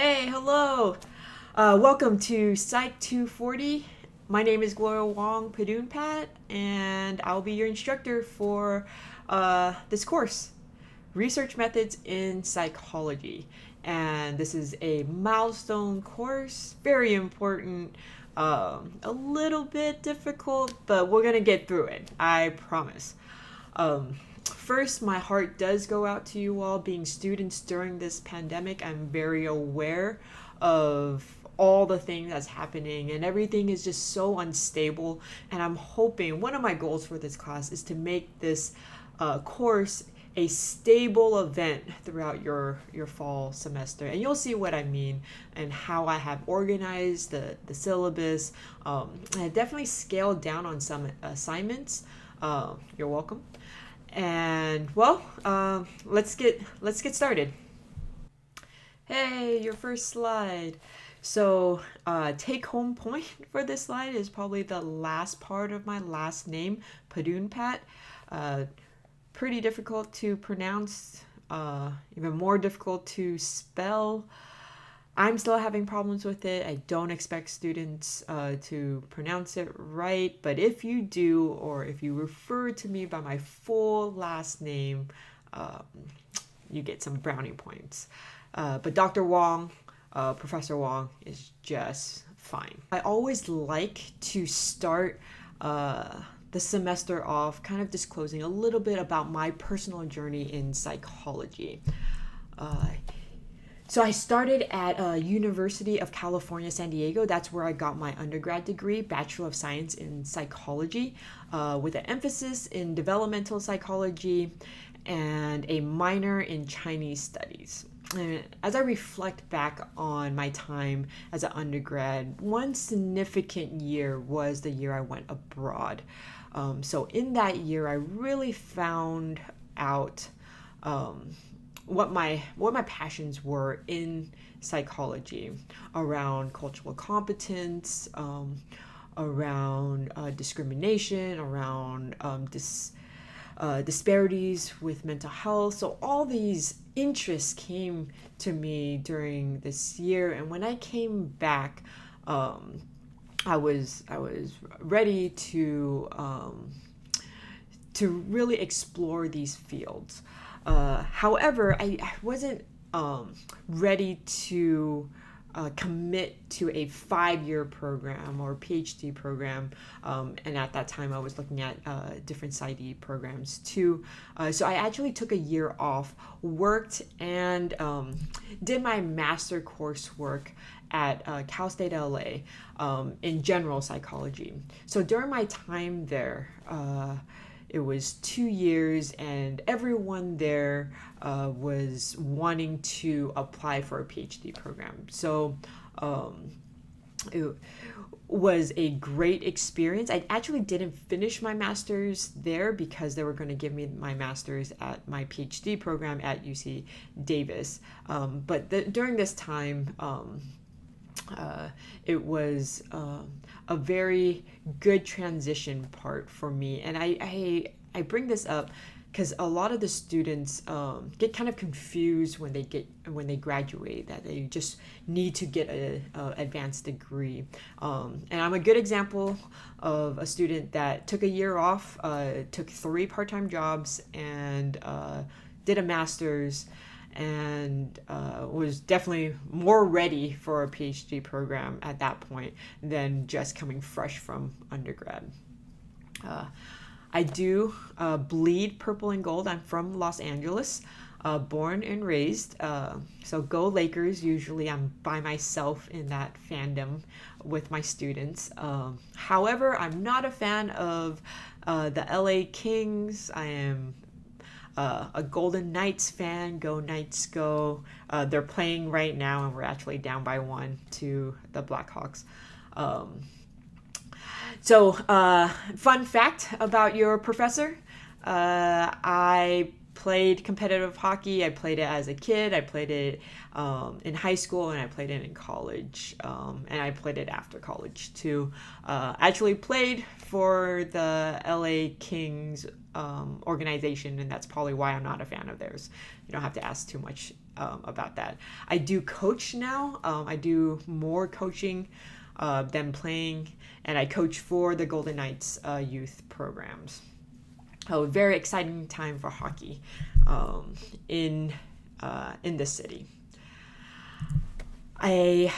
Hey, hello. Welcome to Psych 240. My name is Gloria Wong Padunpat, and I'll be your instructor for this course, Research Methods in Psychology. And this is a milestone course, very important, a little bit difficult, but we're going to get through it, I promise. First, my heart does go out to you all being students during this pandemic. I'm very aware of all the things that's happening, and everything is just so unstable. And I'm hoping one of my goals for this class is to make this course a stable event throughout your fall semester, and you'll see what I mean and how I have organized the syllabus. I definitely scaled down on some assignments. You're welcome. And well, let's get started. Hey, your first slide. So, take home point for this slide is probably the last part of my last name, Padunpat. Uh, Pretty difficult to pronounce, even more difficult to spell. I'm still having problems with it. I don't expect students to pronounce it right, but if you do, or if you refer to me by my full last name, um, you get some brownie points. But Dr. Wong, Professor Wong, is just fine. I always like to start the semester off kind of disclosing a little bit about my personal journey in psychology. Uh, so I started at University of California, San Diego. That's where I got my undergrad degree, Bachelor of Science in Psychology, with an emphasis in developmental psychology and a minor in Chinese studies. And as I reflect back on my time as an undergrad, one significant year was the year I went abroad. So in that year, I really found out um, what my passions were in psychology, around cultural competence, around discrimination, around disparities with mental health. So all these interests came to me during this year, and when I came back, I was ready to really explore these fields. However, I wasn't ready to commit to a 5-year program or PhD program. And at that time, I was looking at different PsyD programs too. So I actually took a year off, worked, and did my master coursework at Cal State LA in general psychology. So during my time there, it was 2 years, and everyone there was wanting to apply for a PhD program. So it was a great experience. I actually didn't finish my master's there because they were going to give me my master's at my PhD program at UC Davis. But during this time, it was a very good transition part for me. And I bring this up because a lot of the students get kind of confused when they graduate, that they just need to get a advanced degree. And I'm a good example of a student that took a year off, took 3 part-time jobs, and did a master's, and was definitely more ready for a PhD program at that point than just coming fresh from undergrad. I do bleed purple and gold. I'm from Los Angeles, born and raised. So go Lakers. Usually I'm by myself in that fandom with my students. However, I'm not a fan of the LA Kings. I am a Golden Knights fan. Go Knights, go. They're playing right now, and we're actually down by 1 to the Blackhawks. So, fun fact about your professor. I played competitive hockey. I played it as a kid. I played it in high school, and I played it in college. And I played it after college too. Actually played for the LA Kings organization, and that's probably why I'm not a fan of theirs. You don't have to ask too much about that. I do coach now. I do more coaching than playing, and I coach for the Golden Knights youth programs. A very exciting time for hockey in this city. I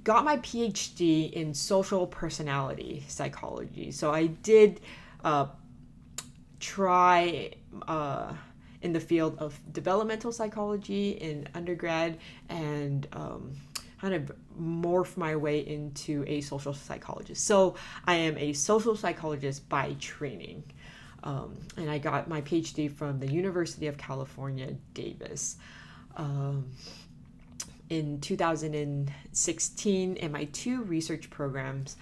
got my PhD in social personality psychology. So I did try in the field of developmental psychology in undergrad and kind of morph my way into a social psychologist. So I am a social psychologist by training. And I got my PhD from the University of California, Davis. In 2016, in my two research programs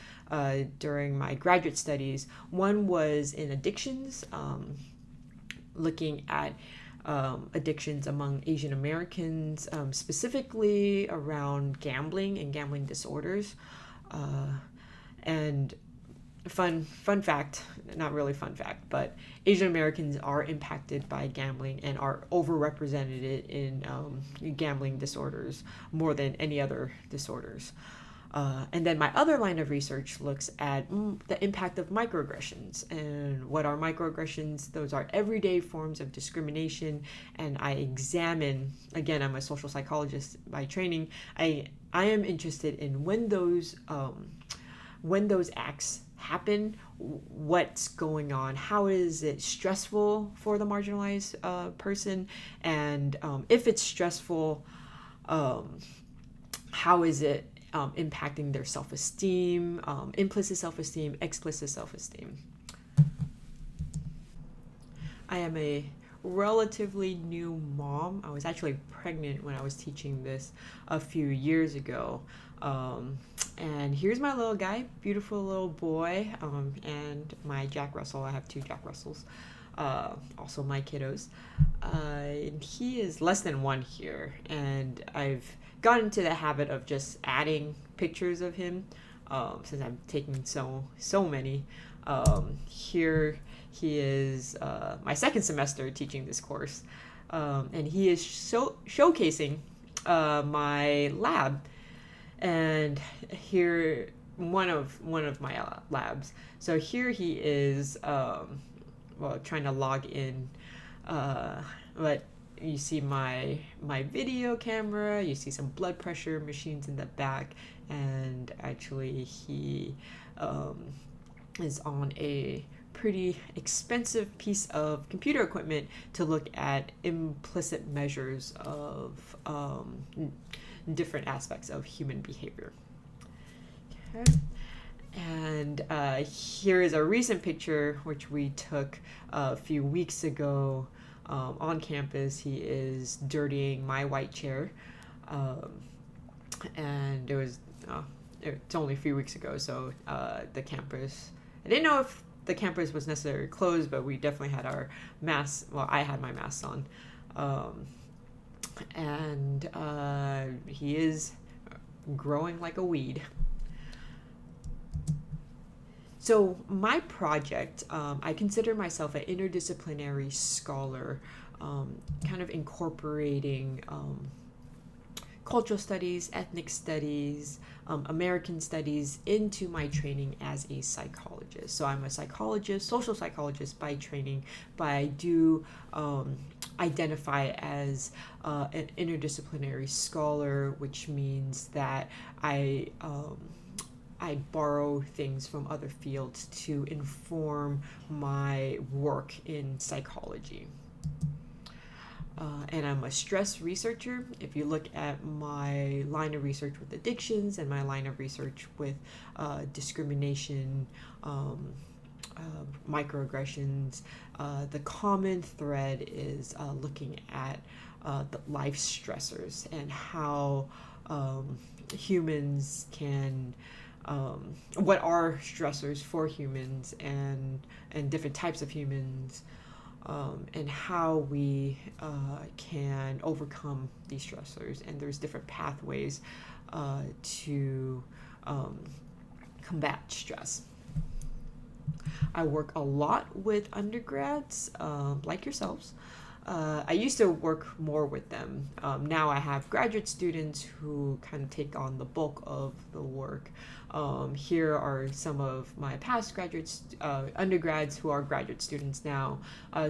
during my graduate studies, one was in addictions, looking at addictions among Asian Americans, specifically around gambling and gambling disorders. And fun fact, not really fun fact, but Asian Americans are impacted by gambling and are overrepresented in gambling disorders more than any other disorders. And then my other line of research looks at the impact of microaggressions. And what are microaggressions? Those are everyday forms of discrimination. And I examine, again, I'm a social psychologist by training. I am interested in when those acts happen, what's going on, how is it stressful for the marginalized person, and if it's stressful, how is it impacting their self-esteem, implicit self-esteem, explicit self-esteem. I am a relatively new mom. I was actually pregnant when I was teaching this a few years ago. And here's my little guy, beautiful little boy, and my Jack Russell. I have two Jack Russells, also my kiddos. And he is less than 1 here, and I've gotten into the habit of just adding pictures of him since I'm taking so many. Here he is my second semester teaching this course, and he is showcasing my lab. And here one of my labs. So here he is, trying to log in. But you see my video camera. You see some blood pressure machines in the back, and actually he is on a pretty expensive piece of computer equipment to look at implicit measures of different aspects of human behavior. Okay. And here is a recent picture which we took a few weeks ago on campus. He is dirtying my white chair, and it's only a few weeks ago, so the campus, I didn't know if the campus was necessarily closed, but we definitely had our masks. Well, I had my masks on. And he is growing like a weed. So my project, I consider myself an interdisciplinary scholar, kind of incorporating cultural studies, ethnic studies, American studies into my training as a psychologist. So I'm a psychologist, social psychologist by training, but I do identify as an interdisciplinary scholar, which means that I borrow things from other fields to inform my work in psychology. And I'm a stress researcher. If you look at my line of research with addictions and my line of research with discrimination, microaggressions, the common thread is looking at the life stressors and how humans can, what are stressors for humans and different types of humans, and how we can overcome these stressors. And there's different pathways to combat stress. I work a lot with undergrads like yourselves I used to work more with them. Now I have graduate students who kind of take on the bulk of the work. Here are some of my past graduates, undergrads who are graduate students now.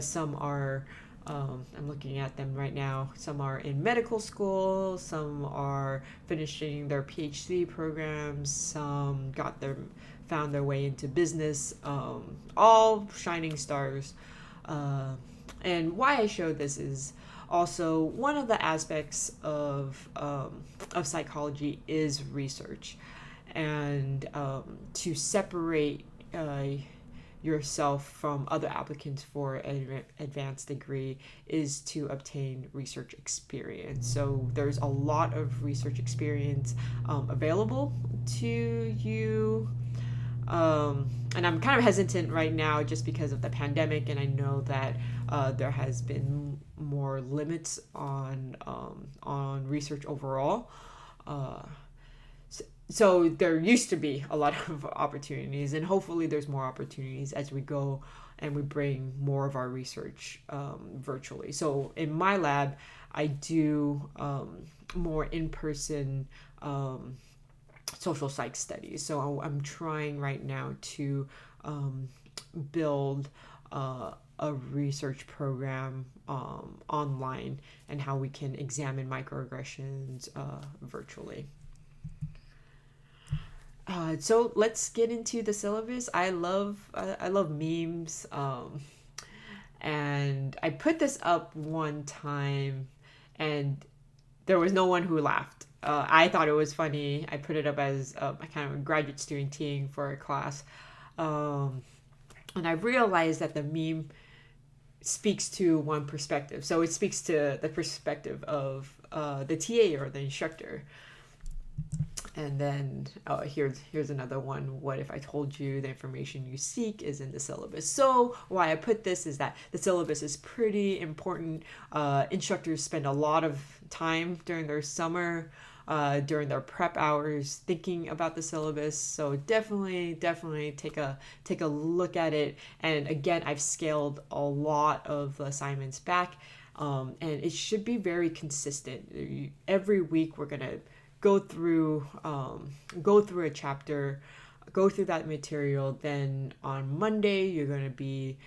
Some are, I'm looking at them right now. Some are in medical school, some are finishing their PhD programs, some found their way into business, all shining stars. And why I show this is also one of the aspects of psychology is research, and to separate yourself from other applicants for an advanced degree is to obtain research experience. So there's a lot of research experience available to you. And I'm kind of hesitant right now just because of the pandemic, and I know that there has been more limits on research overall. So there used to be a lot of opportunities, and hopefully there's more opportunities as we go and we bring more of our research virtually. So in my lab, I do more in-person social psych studies. So I'm trying right now to build a research program online, and how we can examine microaggressions virtually. So let's get into the syllabus. I love memes, and I put this up one time, and there was no one who laughed. I thought it was funny. I put it up as a kind of a graduate student teeing for a class. And I realized that the meme speaks to one perspective. So it speaks to the perspective of the TA or the instructor. And then here's another one. What if I told you the information you seek is in the syllabus? So why I put this is that the syllabus is pretty important. Instructors spend a lot of time during their summer, during their prep hours, thinking about the syllabus. So definitely take a look at it. And again, I've scaled a lot of the assignments back, and it should be very consistent. Every week we're gonna go through a chapter, go through that material. Then on Monday you're going to be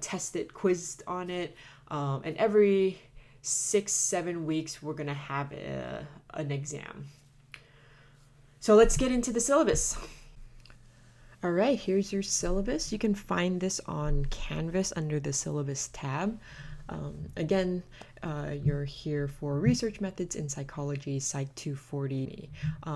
tested, quizzed on it, and every 6-7 weeks we're going to have an exam. So let's get into the syllabus. All right, here's your syllabus. You can find this on Canvas under the syllabus tab. Again, you're here for research methods in psychology, Psych 240.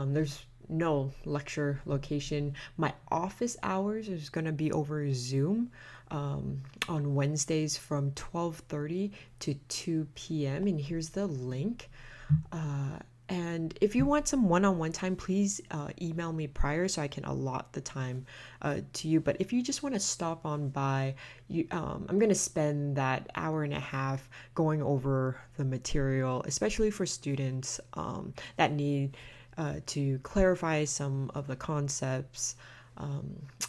There's no lecture location. My office hours is going to be over Zoom on Wednesdays from 12:30 to 2 p.m. And here's the link. And if you want some one-on-one time, please email me prior so I can allot the time to you. But if you just want to stop on by, I'm going to spend that hour and a half going over the material, especially for students that need to clarify some of the concepts.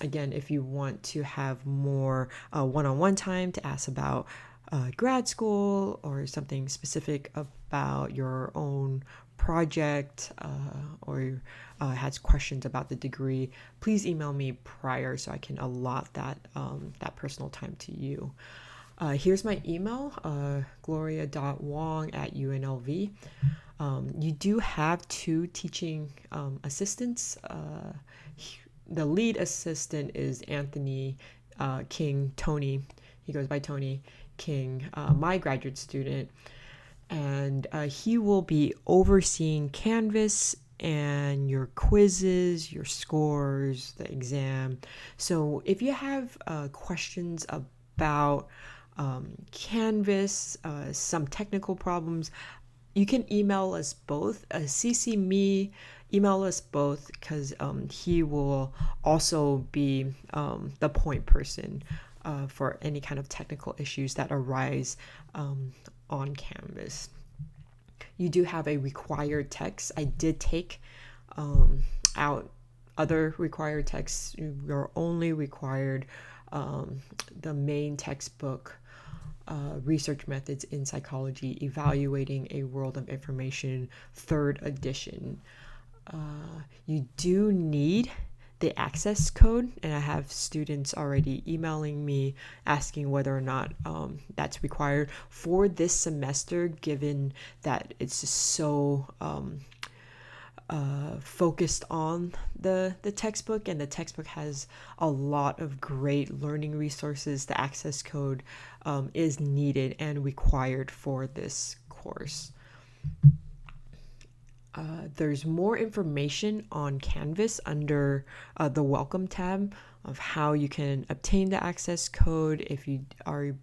Again, if you want to have more one-on-one time to ask about grad school or something specific about your own project, or has questions about the degree, please email me prior so I can allot that personal time to you. Here's my email, gloria.wong@unlv. You do have 2 teaching assistants. The lead assistant is Anthony King, Tony. He goes by Tony King, my graduate student. And he will be overseeing Canvas and your quizzes, your scores, the exam. So if you have questions about Canvas, some technical problems, you can email us both. CC me, email us both, because he will also be the point person for any kind of technical issues that arise on Canvas. You do have a required text. I did take out other required texts. You're only required the main textbook Research Methods in Psychology, Evaluating a World of Information, 3rd edition. You do need the access code, and I have students already emailing me asking whether or not that's required for this semester, given that it's just so focused on the textbook, and the textbook has a lot of great learning resources. The access code is needed and required for this course. There's more information on Canvas under the Welcome tab of how you can obtain the access code if you are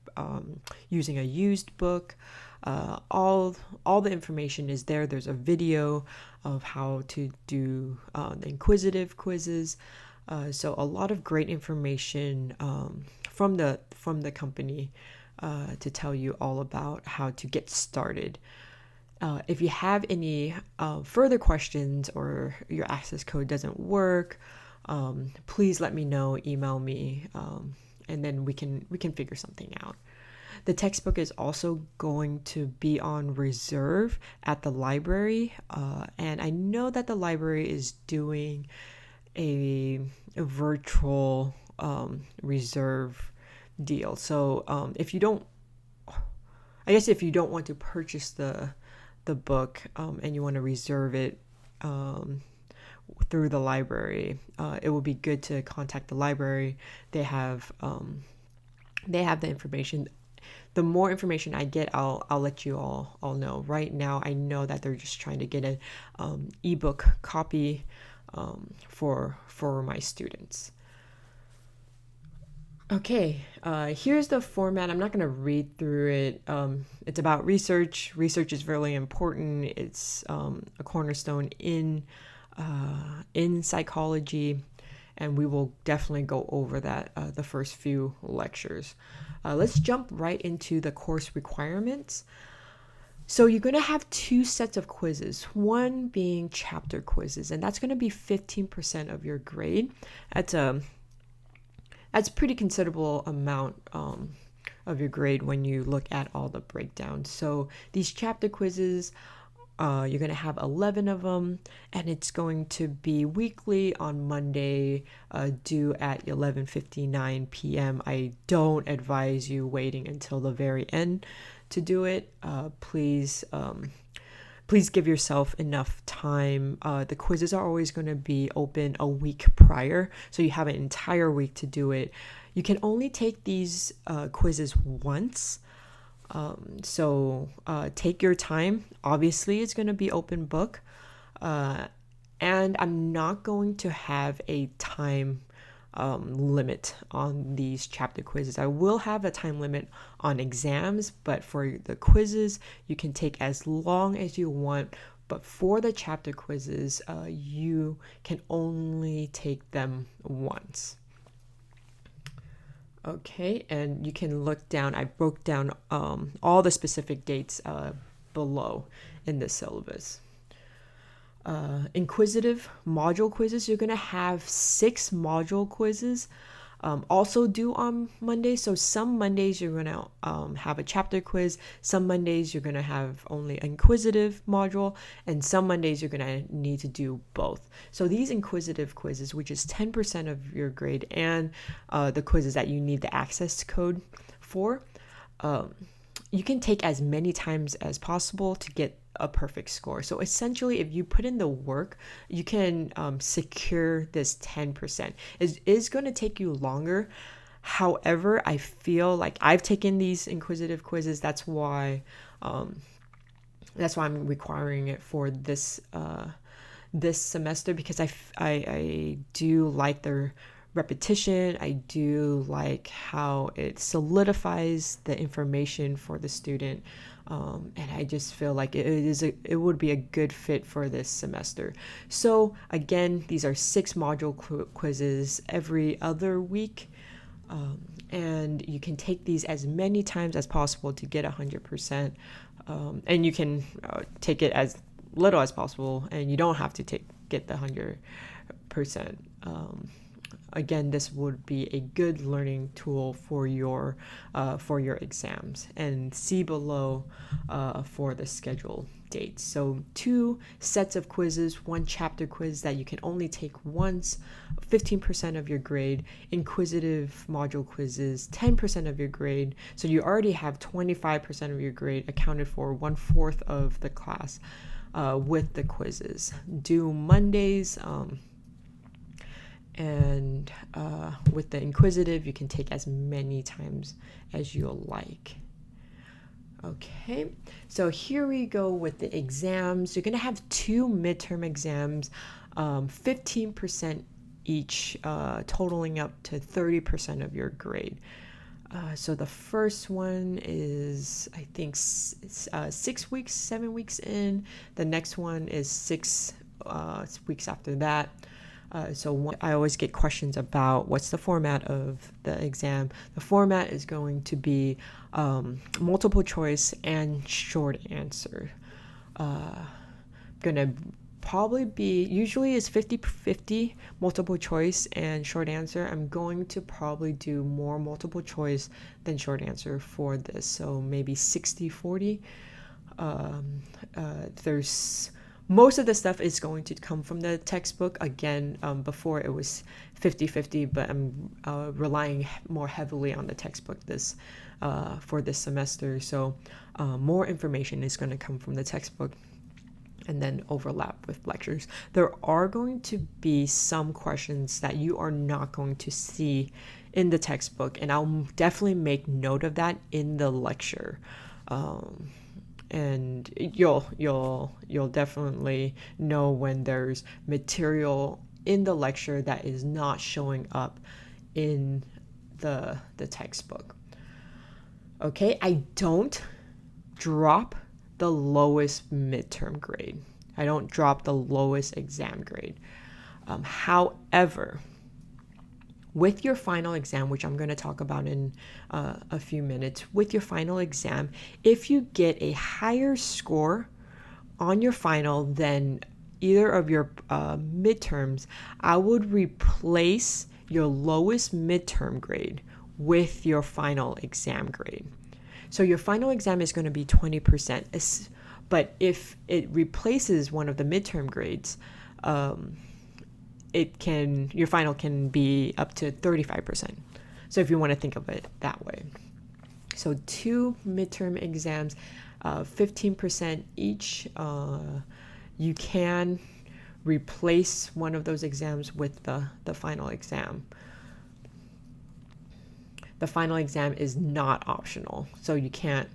using a used book. All the information is there. There's a video of how to do the inquisitive quizzes. So a lot of great information from the company to tell you all about how to get started. If you have any further questions or your access code doesn't work, please let me know, email me, and then we can figure something out. The textbook is also going to be on reserve at the library, and I know that the library is doing a virtual reserve deal. So if you don't want to purchase the book and you want to reserve it through the library, it would be good to contact the library. They have the information. The more information I get, I'll let you all know. Right now, I know that they're just trying to get an ebook copy for my students. Okay, here's the format. I'm not going to read through it. It's about research. Research is really important. It's a cornerstone in psychology, and we will definitely go over that the first few lectures. Let's jump right into the course requirements. So you're going to have 2 sets of quizzes, one being chapter quizzes, and that's going to be 15% of your grade. That's pretty considerable amount of your grade when you look at all the breakdowns. So these chapter quizzes, you're going to have 11 of them, and it's going to be weekly on Monday, due at 11:59 p.m. I don't advise you waiting until the very end to do it. Please give yourself enough time. The quizzes are always going to be open a week prior, so you have an entire week to do it. You can only take these quizzes once, so take your time. Obviously, it's going to be open book, and I'm not going to have a time limit on these chapter quizzes. I will have a time limit on exams, but for the quizzes, you can take as long as you want. But for the chapter quizzes, you can only take them once. Okay, and you can look down. I broke down all the specific dates below in the syllabus. Inquisitive module quizzes, you're going to have 6 module quizzes also due on Monday. So some Mondays you're going to have a chapter quiz, some Mondays you're going to have only inquisitive module, and some Mondays you're going to need to do both. So these inquisitive quizzes, which is 10% of your grade, and the quizzes that you need the access code for, you can take as many times as possible to get a perfect score. So essentially, if you put in the work, you can secure this 10%. It is going to take you longer. However, I feel like I've taken these inquisitive quizzes. That's why I'm requiring it for this semester, because I do like their repetition. I do like how it solidifies the information for the student, and I just feel like it would be a good fit for this semester. So again, these are 6 module quizzes every other week, and you can take these as many times as possible to get 100%, and you can take it as little as possible, and you don't have to get the 100%. again, this would be a good learning tool for your exams. And see below for the schedule dates. So 2 sets of quizzes, 1 chapter quiz that you can only take once, 15% of your grade, inquisitive module quizzes, 10% of your grade. So you already have 25% of your grade accounted for, 1/4 of the class with the quizzes. Due Mondays, and with the inquisitive, you can take as many times as you'll like. Okay, so here we go with the exams. You're going to have 2 midterm exams, 15% each, totaling up to 30% of your grade. So the first one is, I think, 6 weeks, 7 weeks in. The next one is 6 weeks after that. I always get questions about what's the format of the exam. The format is going to be multiple choice and short answer. Gonna probably be, usually it's 50-50 multiple choice and short answer. I'm going to probably do more multiple choice than short answer for this. So maybe 60-40. There's most of the stuff is going to come from the textbook. Again, before it was 50-50, but I'm relying more heavily on the textbook for this semester. So more information is going to come from the textbook and then overlap with lectures. There are going to be some questions that you are not going to see in the textbook, and I'll definitely make note of that in the lecture. And you'll definitely know when there's material in the lecture that is not showing up in the textbook. Okay, I don't drop the lowest midterm grade. I don't drop the lowest exam grade. However, with your final exam, which I'm going to talk about in a few minutes, with your final exam, if you get a higher score on your final than either of your midterms, I would replace your lowest midterm grade with your final exam grade. So your final exam is going to be 20%, but if it replaces one of the midterm grades, your final can be up to 35%. So if you want to think of it that way. So 2 midterm exams, 15% each. You can replace one of those exams with the final exam. The final exam is not optional, so you can't,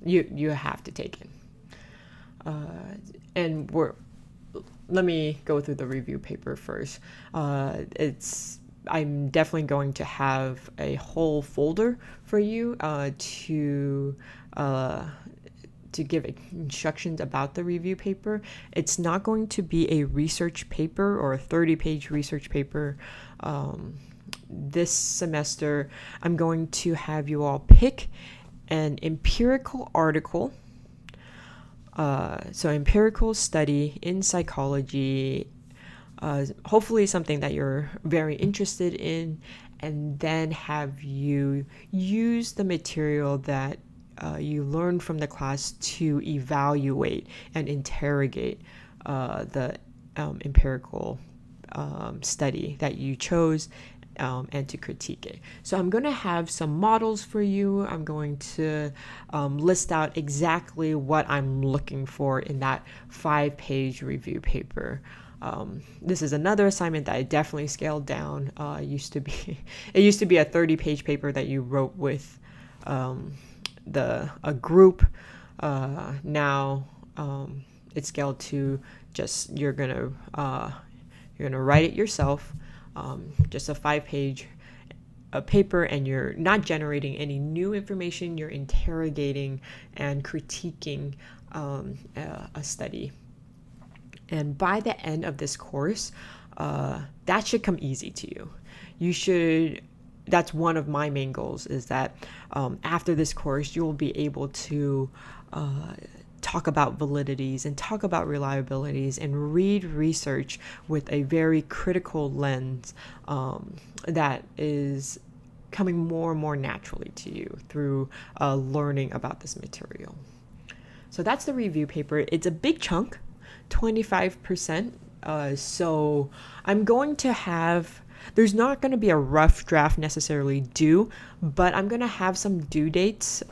you have to take it. And let me go through the review paper first. I'm definitely going to have a whole folder for you to give instructions about the review paper. It's not going to be a research paper or a 30-page research paper. This semester, I'm going to have you all pick an empirical article. So empirical study in psychology, hopefully something that you're very interested in, and then have you use the material that you learned from the class to evaluate and interrogate the empirical study that you chose, and to critique it. So I'm going to have some models for you. I'm going to list out exactly what I'm looking for in that 5-page review paper. This is another assignment that I definitely scaled down. It used to be a 30-page paper that you wrote with a group. Now it's scaled to just you're gonna write it yourself. Just a 5-page paper, and you're not generating any new information. You're interrogating and critiquing a study. And by the end of this course, that should come easy to you. That's one of my main goals, is that after this course, you'll be able to talk about validities and talk about reliabilities and read research with a very critical lens that is coming more and more naturally to you through learning about this material. So that's the review paper. It's a big chunk, 25%. So I'm going to have, there's not going to be a rough draft necessarily due, but I'm going to have some due dates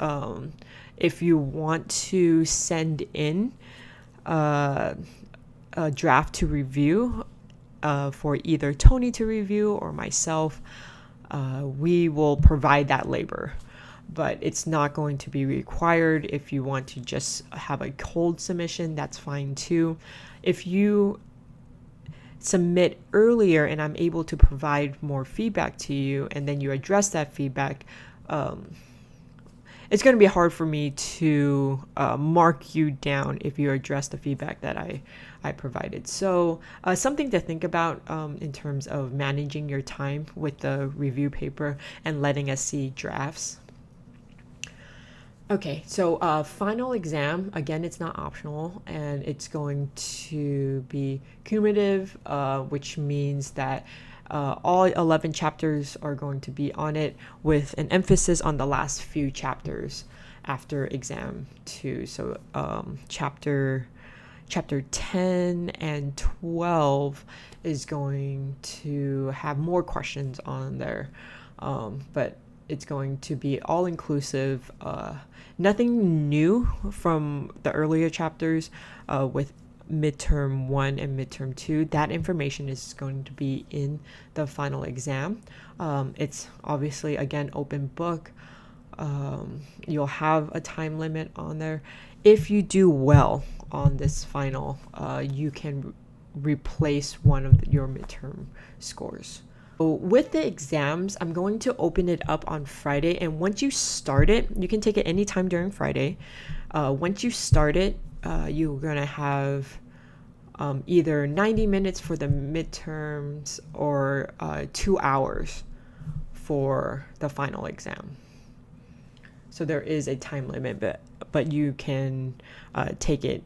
if you want to send in a draft to review for either Tony to review or myself. We will provide that labor, but it's not going to be required. If you want to just have a cold submission, that's fine too. If you submit earlier and I'm able to provide more feedback to you and then you address that feedback, it's going to be hard for me to mark you down if you address the feedback that I provided. So something to think about in terms of managing your time with the review paper and letting us see drafts. Okay, so final exam, again, it's not optional, and it's going to be cumulative, which means that all 11 chapters are going to be on it with an emphasis on the last few chapters after exam 2. So chapter 10 and 12 is going to have more questions on there, but it's going to be all inclusive. Nothing new from the earlier chapters with midterm 1 and midterm 2. That information is going to be in the final exam. It's obviously, again, open book. You'll have a time limit on there. If you do well on this final, you can replace one of your midterm scores. With the exams, I'm going to open it up on Friday, and once you start it, you can take it anytime during Friday. Once you start it, you're going to have either 90 minutes for the midterms or 2 hours for the final exam. So there is a time limit, but you can take it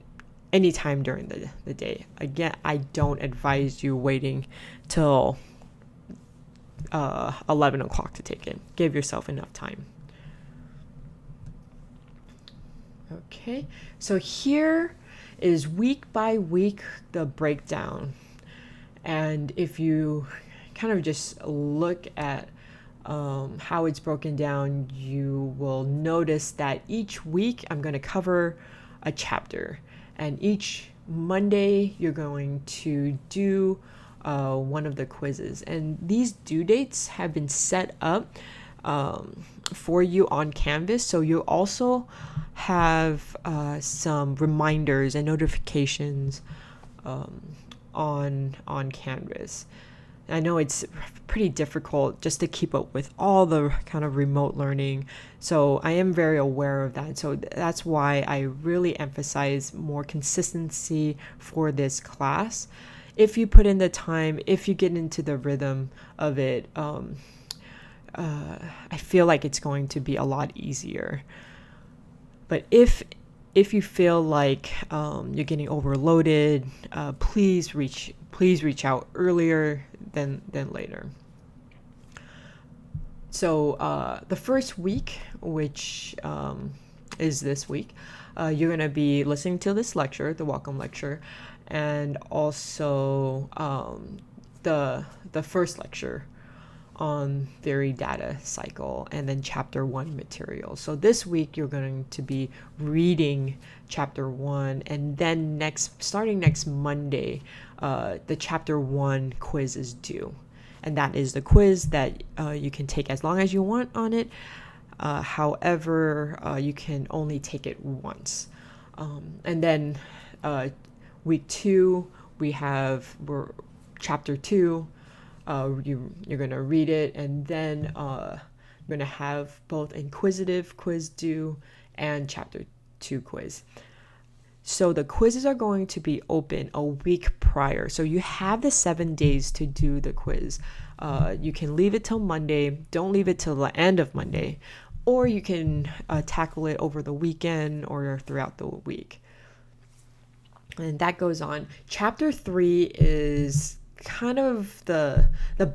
anytime during the day. Again, I don't advise you waiting till 11 o'clock to take it. Give yourself enough time. Okay, so here is week by week the breakdown, and if you kind of just look at how it's broken down, you will notice that each week I'm going to cover a chapter, and each Monday you're going to do one of the quizzes, and these due dates have been set up for you on Canvas, so you also have some reminders and notifications on Canvas. I know it's pretty difficult just to keep up with all the kind of remote learning, so I am very aware of that. So that's why I really emphasize more consistency for this class. If you put in the time, if you get into the rhythm of it, I feel like it's going to be a lot easier. But if you feel like you're getting overloaded, please reach out earlier than later. So the first week, which is this week, you're going to be listening to this lecture, the welcome lecture, and also the first lecture on theory data cycle, and then chapter 1 material. So this week you're going to be reading chapter 1, and then starting next Monday, the chapter 1 quiz is due, and that is the quiz that you can take as long as you want on it. However, you can only take it once, and then week 2 we're chapter 2. You're going to read it, and then you're going to have both inquisitive quiz due and chapter 2 quiz. So the quizzes are going to be open a week prior. So you have the 7 days to do the quiz. You can leave it till Monday. Don't leave it till the end of Monday. Or you can tackle it over the weekend or throughout the week. And that goes on. Chapter 3 is kind of the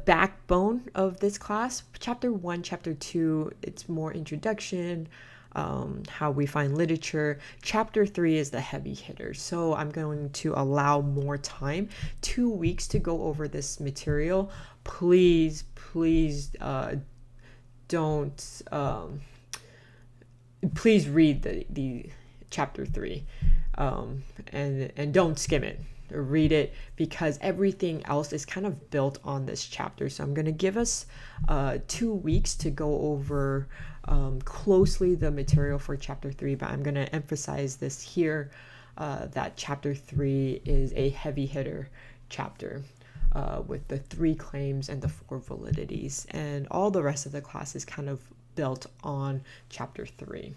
backbone of this class. Chapter 1, chapter 2, it's more introduction, how we find literature. Chapter 3 is the heavy hitter. So I'm going to allow more time, 2 weeks to go over this material. Please don't please read the chapter 3, and don't skim it. Read it, because everything else is kind of built on this chapter. So I'm going to give us 2 weeks to go over closely the material for chapter 3, but I'm going to emphasize this here, that chapter 3 is a heavy hitter chapter, with the 3 claims and the 4 validities, and all the rest of the class is kind of built on chapter 3.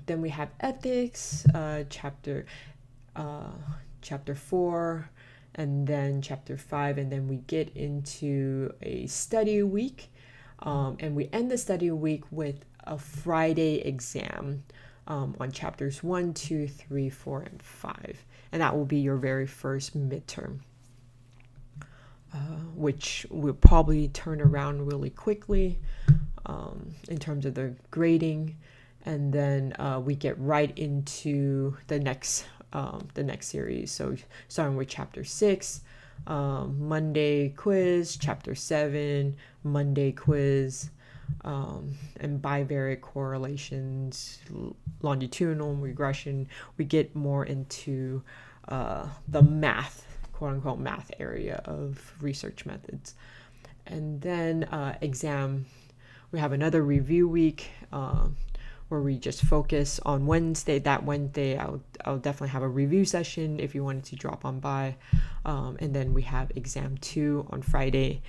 Then we have ethics, chapter 4, and then chapter 5, and then we get into a study week, and we end the study week with a Friday exam on chapters 1, 2, 3, 4, and 5, and that will be your very first midterm, which will probably turn around really quickly in terms of the grading, and then we get right into the next series. So starting with chapter 6, Monday quiz, chapter 7, Monday quiz, and bivariate correlations, longitudinal regression. We get more into the math, quote unquote math area of research methods. And then exam, we have another review week, where we just focus on Wednesday. That Wednesday, I'll definitely have a review session if you wanted to drop on by. And then we have exam 2 on Friday.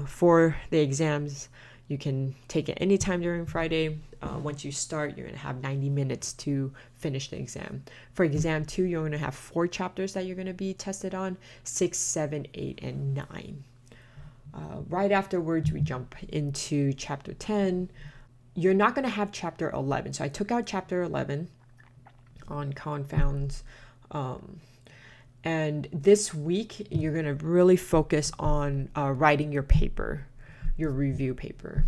For the exams, you can take it anytime during Friday. Once you start, you're going to have 90 minutes to finish the exam. For exam 2, you're going to have 4 chapters that you're going to be tested on, 6, 7, 8, and 9. Right afterwards, we jump into chapter 10. You're not going to have chapter 11. So I took out chapter 11 on confounds. And this week, you're going to really focus on writing your paper, your review paper.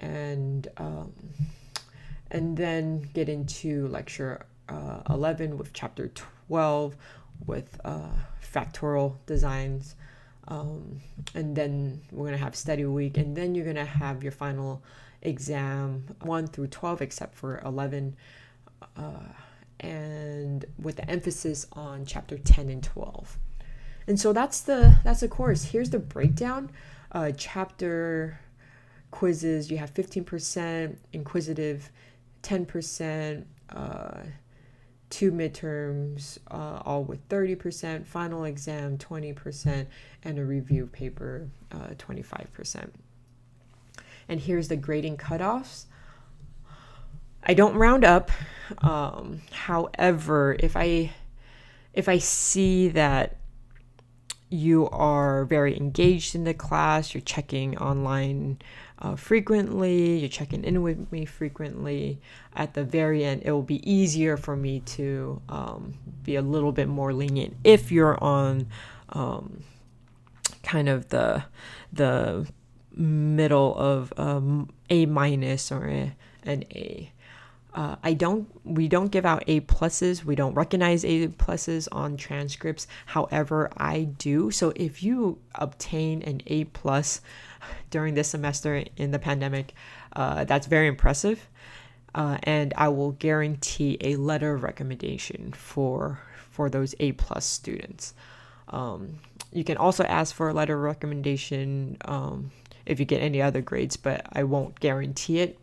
And then get into lecture 11 with chapter 12 with factorial designs. And then we're going to have study week. And then you're going to have your final exam 1 through 12, except for 11, and with the emphasis on chapter 10 and 12. And so that's the course. Here's the breakdown. Chapter quizzes, you have 15% inquisitive, 10%, 2 midterms, all with 30%, final exam 20%, and a review paper 25%. And here's the grading cutoffs. I don't round up. However, if I see that you are very engaged in the class, you're checking online frequently, you're checking in with me frequently, at the very end, it will be easier for me to be a little bit more lenient if you're on kind of the middle of A minus or an A. We don't give out A pluses. We don't recognize A pluses on transcripts. However, I do. So if you obtain an A plus during this semester in the pandemic, that's very impressive. And I will guarantee a letter of recommendation for those A plus students. You can also ask for a letter of recommendation if you get any other grades, but I won't guarantee it.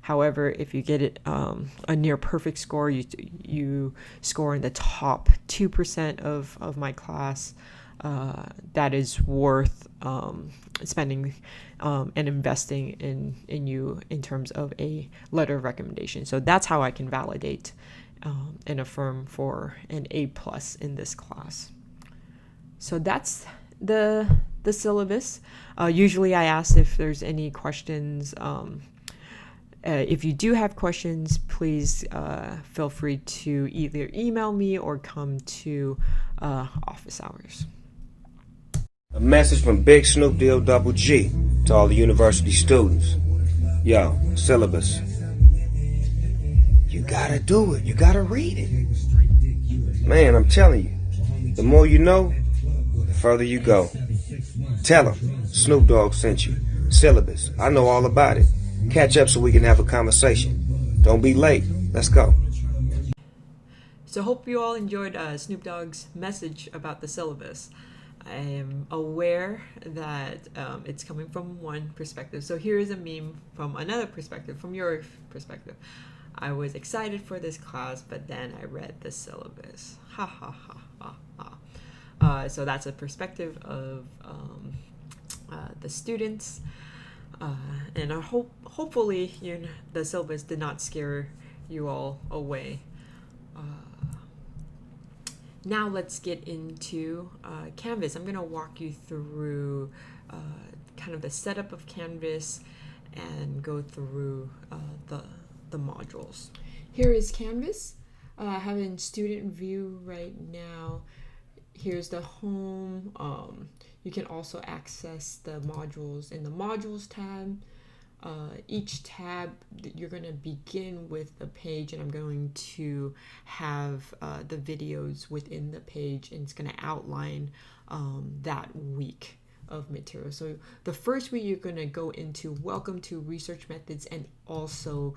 However, if you get it a near perfect score, you score in the top 2% of my class, that is worth spending and investing in you in terms of a letter of recommendation. So that's how I can validate and affirm for an A plus in this class. So that's the syllabus. Usually I ask if there's any questions If you do have questions, please feel free to either email me or come to office hours. A message from Big Snoop Deal Double G to all the university students. Yo, syllabus. You gotta do it. You gotta read it. Man, I'm telling you, the more you know, the further you go. Tell them Snoop Dogg sent you. Syllabus. I know all about it. Catch up so we can have a conversation. Don't be late. Let's go. So hope you all enjoyed Snoop Dogg's message about the syllabus. I am aware that it's coming from one perspective. So here is a meme from another perspective, from your perspective. I was excited for this class, but then I read the syllabus. Ha ha ha ha ha. So that's a perspective of the students. And I hopefully the syllabus did not scare you all away. Now let's get into Canvas. I'm going to walk you through kind of the setup of Canvas and go through the modules. Here is Canvas. I have it in student view right now. Here's the home. You can also access the modules in the modules tab. Each tab, you're going to begin with a page, and I'm going to have the videos within the page, and it's going to outline that week of material. So the first week you're going to go into Welcome to Research Methods and also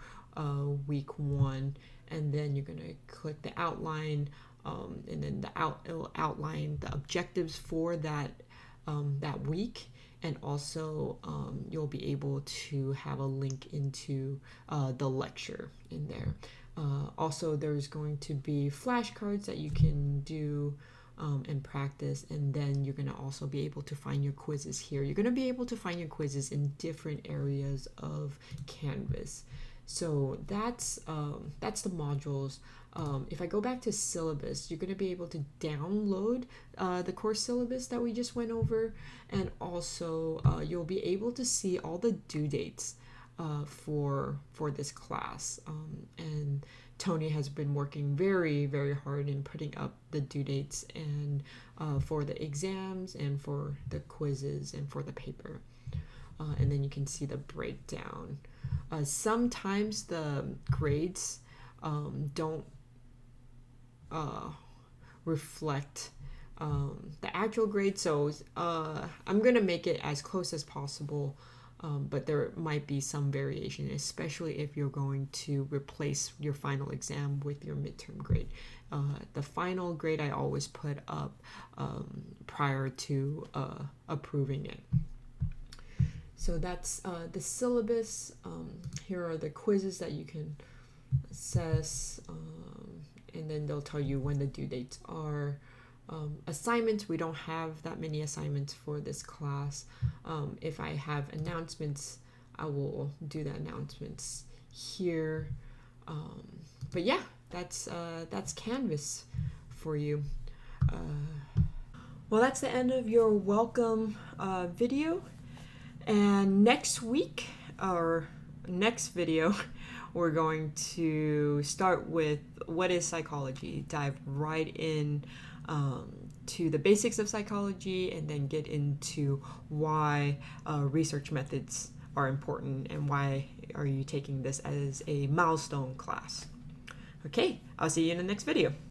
week 1, and then you're going to click the outline, and then it'll outline the objectives for that week. And also you'll be able to have a link into the lecture in there. Also, there's going to be flashcards that you can do and practice, and then you're going to also be able to find your quizzes here. You're going to be able to find your quizzes in different areas of Canvas. So that's the modules. If I go back to syllabus, you're going to be able to download the course syllabus that we just went over, and also you'll be able to see all the due dates for this class. And Tony has been working very, very hard in putting up the due dates and for the exams and for the quizzes and for the paper. And then you can see the breakdown. Sometimes the grades don't reflect the actual grade, so I'm going to make it as close as possible, but there might be some variation, especially if you're going to replace your final exam with your midterm grade. The final grade I always put up prior to approving it. So that's the syllabus. Here are the quizzes that you can assess, and then they'll tell you when the due dates are. Assignments, we don't have that many assignments for this class. If I have announcements, I will do the announcements here. But yeah, that's Canvas for you. Well, that's the end of your welcome video. And next week, our next video, we're going to start with what is psychology, dive right in to the basics of psychology, and then get into why research methods are important and why are you taking this as a milestone class. Okay, I'll see you in the next video.